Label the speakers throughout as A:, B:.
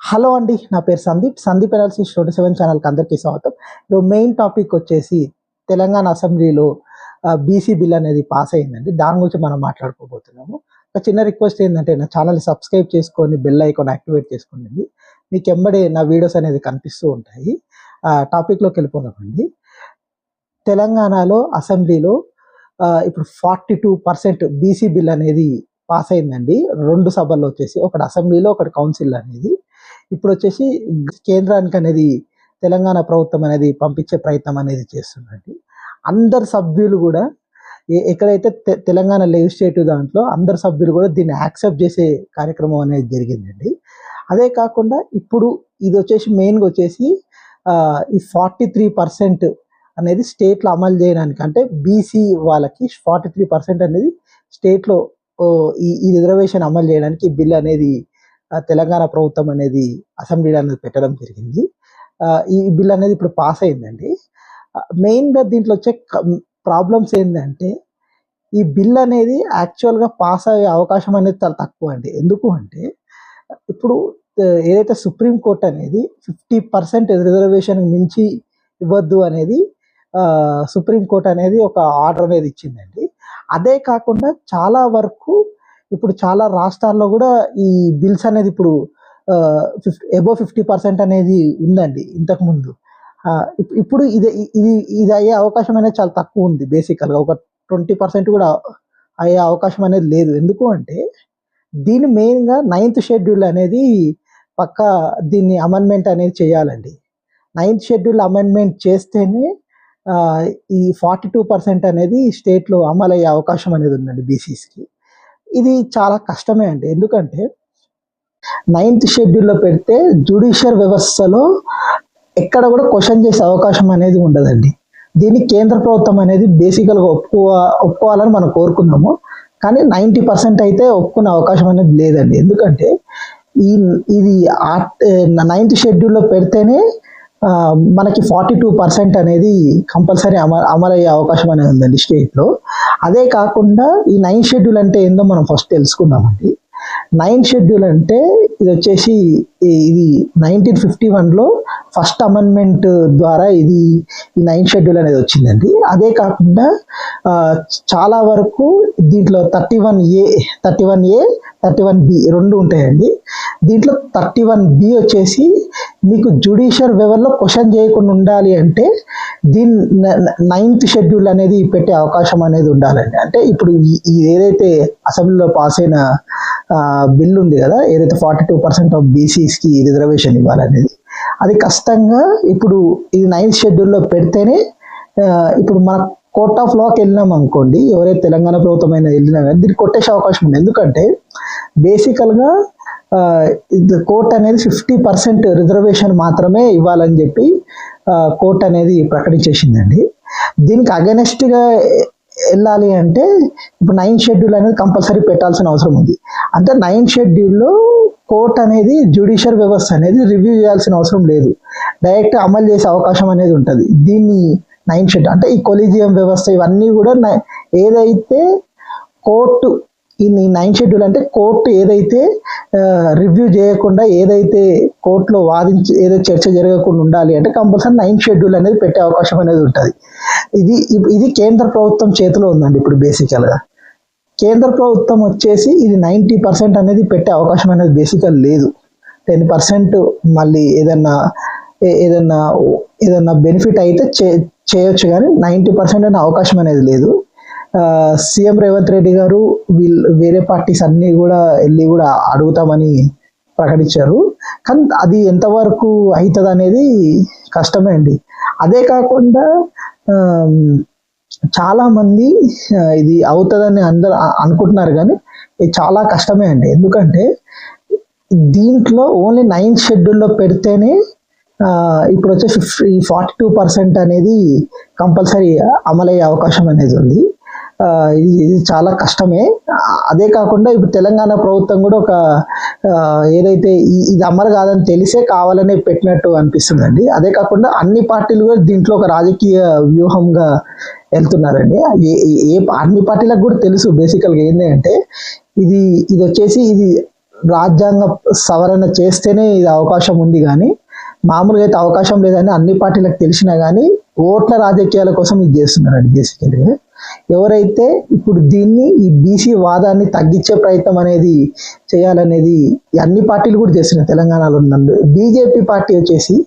A: Hello అండి. నా పేరు సందీప్. సందీప్ ఎనాలిసిస్ 27 ఛానల్‌కి అందరికీ స్వాగతం. మెయిన్ టాపిక్ వచ్చేసి తెలంగాణ అసెంబ్లీలో బీసీ బిల్ అనేది పాస్ అయిందండి. దాని గురించి మనం మాట్లాడుకోబోతున్నాము. ఒక చిన్న రిక్వెస్ట్ ఏందంటే నా ఛానల్‌ని సబ్స్క్రైబ్ చేసుకొని బెల్ ఐకాన్ యాక్టివేట్ చేసుకోండి. మీకు ఎంబడే నా వీడియోస్ అనేది కనిపిస్తూ ఉంటాయి. టాపిక్‌లోకి వెళ్ళిపోదామండి. తెలంగాణలో అసెంబ్లీలో ఇప్పుడు 42% బీసీ బిల్ అనేది పాస్ అయిందండి. 2 సభల్లో వచ్చేసి ఒకటి అసెంబ్లీలో, ఒకటి కౌన్సిల్ అనేది. ఇప్పుడు వచ్చేసి కేంద్రానికి అనేది తెలంగాణ ప్రభుత్వం అనేది పంపించే ప్రయత్నం అనేది చేస్తుందండి. అందరు సభ్యులు కూడా ఎక్కడైతే తెలంగాణ లెజిస్లేటివ్ దాంట్లో అందరు సభ్యులు కూడా దీన్ని యాక్సెప్ట్ చేసే కార్యక్రమం అనేది జరిగిందండి. అదే కాకుండా ఇప్పుడు ఇది వచ్చేసి మెయిన్గా వచ్చేసి ఈ 43% అనేది స్టేట్లో అమలు చేయడానికి, అంటే బీసీ వాళ్ళకి 43% అనేది స్టేట్లో ఈ రిజర్వేషన్ అమలు చేయడానికి ఈ బిల్ అనేది తెలంగాణ ప్రభుత్వం అనేది అసెంబ్లీలో అనేది పెట్టడం జరిగింది. ఈ బిల్ అనేది ఇప్పుడు పాస్ అయిందండి. మెయిన్గా దీంట్లో వచ్చే ప్రాబ్లమ్స్ ఏంటంటే ఈ బిల్ అనేది యాక్చువల్గా పాస్ అయ్యే అవకాశం అనేది చాలా తక్కువ అండి. ఎందుకు అంటే ఇప్పుడు ఏదైతే సుప్రీంకోర్టు అనేది 50% రిజర్వేషన్ మించి ఇవ్వద్దు అనేది సుప్రీంకోర్టు అనేది ఒక ఆర్డర్ అనేది ఇచ్చిందండి. అదే కాకుండా చాలా వరకు ఇప్పుడు చాలా రాష్ట్రాల్లో కూడా ఈ బిల్స్ అనేది ఇప్పుడు అబోవ్ 50% అనేది ఉందండి ఇంతకుముందు. ఇప్పుడు ఇది ఇది ఇది అయ్యే అవకాశం అనేది చాలా తక్కువ ఉంది. బేసికల్గా ఒక 20% కూడా అయ్యే అవకాశం అనేది లేదు. ఎందుకు అంటే దీన్ని మెయిన్గా 9th షెడ్యూల్ అనేది పక్కా దీన్ని అమెండ్మెంట్ అనేది చేయాలండి. 9th షెడ్యూల్ అమెండ్మెంట్ చేస్తేనే ఈ 42% అనేది స్టేట్లో అమలు అయ్యే అవకాశం అనేది ఉందండి బీసీస్కి. ఇది చాలా కష్టమే అండి. ఎందుకంటే 9th షెడ్యూల్లో పెడితే జ్యుడిషియల్ వ్యవస్థలో ఎక్కడ కూడా క్వశ్చన్ చేసే అవకాశం అనేది ఉండదండి. దీన్ని కేంద్ర ప్రభుత్వం అనేది బేసికల్గా ఒప్పుకోవాలని మనం కోరుకున్నాము. కానీ 90% అయితే ఒప్పుకునే అవకాశం అనేది లేదండి. ఎందుకంటే ఇది 9th షెడ్యూల్లో పెడితేనే మనకి 42% అనేది కంపల్సరీ అమలయ్యే అవకాశం అనేది ఉందండి స్టేట్లో. అదే కాకుండా ఈ 9th షెడ్యూల్ అంటే ఏందో మనం ఫస్ట్ తెలుసుకుందామండి. 9th షెడ్యూల్ అంటే ఇది వచ్చేసి ఇది 1951లో ఫస్ట్ అమెండ్మెంట్ ద్వారా ఇది ఈ 9th షెడ్యూల్ అనేది వచ్చిందండి. అదే కాకుండా చాలా వరకు దీంట్లో 31A 31B రెండు ఉంటాయండి. దీంట్లో 31B వచ్చేసి మీకు జ్యుడిషియల్ లెవెల్లో క్వశ్చన్ చేయకుండా ఉండాలి అంటే దీని 9th షెడ్యూల్ అనేది పెట్టే అవకాశం అనేది ఉండాలండి. అంటే ఇప్పుడు ఏదైతే అసెంబ్లీలో పాస్ అయిన బిల్ ఉంది కదా, ఏదైతే 42% ఆఫ్ బీసీస్కి రిజర్వేషన్ ఇవ్వాలనేది, అది కష్టంగా ఇప్పుడు ఇది 9th షెడ్యూల్లో పెడితేనే ఇప్పుడు మన కోర్ట్ ఆఫ్ లాకి వెళ్ళినాం అనుకోండి, ఎవరైతే తెలంగాణ ప్రభుత్వం అయినా వెళ్ళినా కానీ దీన్ని కొట్టేసే అవకాశం ఉంది. ఎందుకంటే బేసికల్గా కోర్ట్ అనేది 50% రిజర్వేషన్ మాత్రమే ఇవ్వాలని చెప్పి కోర్ట్ అనేది ప్రకటించేసిందండి. దీనికి అగెనెస్ట్గా వెళ్ళాలి అంటే ఇప్పుడు 9th షెడ్యూల్ అనేది కంపల్సరీ పెట్టాల్సిన అవసరం ఉంది. అంటే 9th షెడ్యూల్లో కోర్ట్ అనేది జ్యుడిషియల్ వ్యవస్థ అనేది రివ్యూ చేయాల్సిన అవసరం లేదు, డైరెక్ట్ అమలు చేసే అవకాశం అనేది ఉంటుంది. దీన్ని 9th షెడ్యూల్ అంటే ఈ కొలీజియం వ్యవస్థ ఇవన్నీ కూడా ఏదైతే కోర్టు ఈ 9th షెడ్యూల్ అంటే కోర్టు ఏదైతే రివ్యూ చేయకుండా, ఏదైతే కోర్టులో వాదించి ఏదైతే చర్చ జరగకుండా ఉండాలి అంటే కంపల్సరీ 9th షెడ్యూల్ అనేది పెట్టే అవకాశం అనేది ఉంటుంది. ఇది కేంద్ర ప్రభుత్వం చేతిలో ఉందండి. ఇప్పుడు బేసికల్గా కేంద్ర ప్రభుత్వం వచ్చేసి ఇది 90% అనేది పెట్టే అవకాశం అనేది బేసికల్ లేదు. 10% మళ్ళీ ఏదన్నా బెనిఫిట్ అయితే చేయొచ్చు, కానీ 90% అనే అవకాశం అనేది లేదు. సీఎం రేవంత్ రెడ్డి గారు వేరే పార్టీస్ అన్నీ కూడా వెళ్ళి కూడా అడుగుతామని ప్రకటించారు. కానీ అది ఎంతవరకు అవుతుంది అనేది కష్టమే అండి. అదే కాకుండా చాలామంది ఇది అవుతుందని అందరు అనుకుంటున్నారు, కానీ ఇది చాలా కష్టమే అండి. ఎందుకంటే దీంట్లో ఓన్లీ 9th షెడ్యూల్లో పెడితేనే ఇప్పుడు వచ్చేసి 42% అనేది కంపల్సరీ అమలయ్యే అవకాశం అనేది ఉంది. ఇది చాలా కష్టమే. అదే కాకుండా ఇప్పుడు తెలంగాణ ప్రభుత్వం కూడా ఒక ఏదైతే ఇది అమలు కాదని తెలిసే కావాలనే పెట్టినట్టు అనిపిస్తుందండి. అదే కాకుండా అన్ని పార్టీలు కూడా దీంట్లో ఒక రాజకీయ వ్యూహంగా వెళ్తున్నారండి. అన్ని పార్టీలకు కూడా తెలుసు బేసికల్గా ఏంటి అంటే ఇది వచ్చేసి ఇది రాజ్యాంగ సవరణ చేస్తేనే ఇది అవకాశం ఉంది కానీ మామూలుగా అయితే అవకాశం లేదని అన్ని పార్టీలకు తెలిసినా కానీ ఓట్ల రాజకీయాల కోసం ఇది చేస్తున్నారండి బేసికలీ. ఎవరైతే ఇప్పుడు దీన్ని ఈ బీసీ వాదాన్ని తగ్గించే ప్రయత్నం అనేది చేయాలనేది అన్ని పార్టీలు కూడా చేస్తున్నాయి తెలంగాణలో ఉందండి. బీజేపీ పార్టీ వచ్చేసి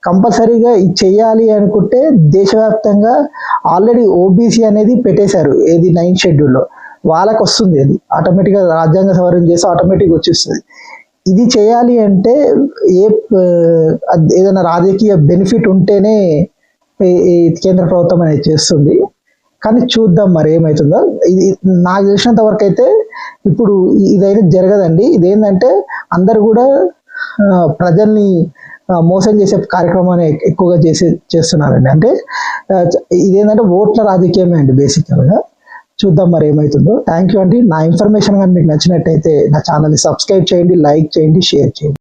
A: కంపల్సరీగా ఇది చేయాలి అనుకుంటే దేశవ్యాప్తంగా ఆల్రెడీ ఓబీసీ అనేది పెట్టేశారు, ఏది 9th షెడ్యూల్లో వాళ్ళకి వస్తుంది, అది ఆటోమేటిక్గా రాజ్యాంగ సవరణ చేసి ఆటోమేటిక్గా వచ్చేస్తుంది. ఇది చేయాలి అంటే ఏదైనా రాజకీయ బెనిఫిట్ ఉంటేనే ఈ కేంద్ర ప్రభుత్వం అనేది చేస్తుంది. కానీ చూద్దాం మరి ఏమవుతుందో. ఇది నాకు తెలిసినంత వరకు అయితే ఇప్పుడు ఇదైతే జరగదండి. ఇదేంటంటే అందరు కూడా ప్రజల్ని మోసం చేసే కార్యక్రమాన్ని ఎక్కువగా చేస్తున్నారండి. అంటే ఇదేంటంటే ఓట్ల రాజకీయమే అండి బేసికల్గా. చూద్దాం మరి ఏమవుతుందో. థ్యాంక్ యూ అండి. నా ఇన్ఫర్మేషన్ కానీ మీకు నచ్చినట్టయితే నా ఛానల్ని సబ్స్క్రైబ్ చేయండి, లైక్ చేయండి, షేర్ చేయండి.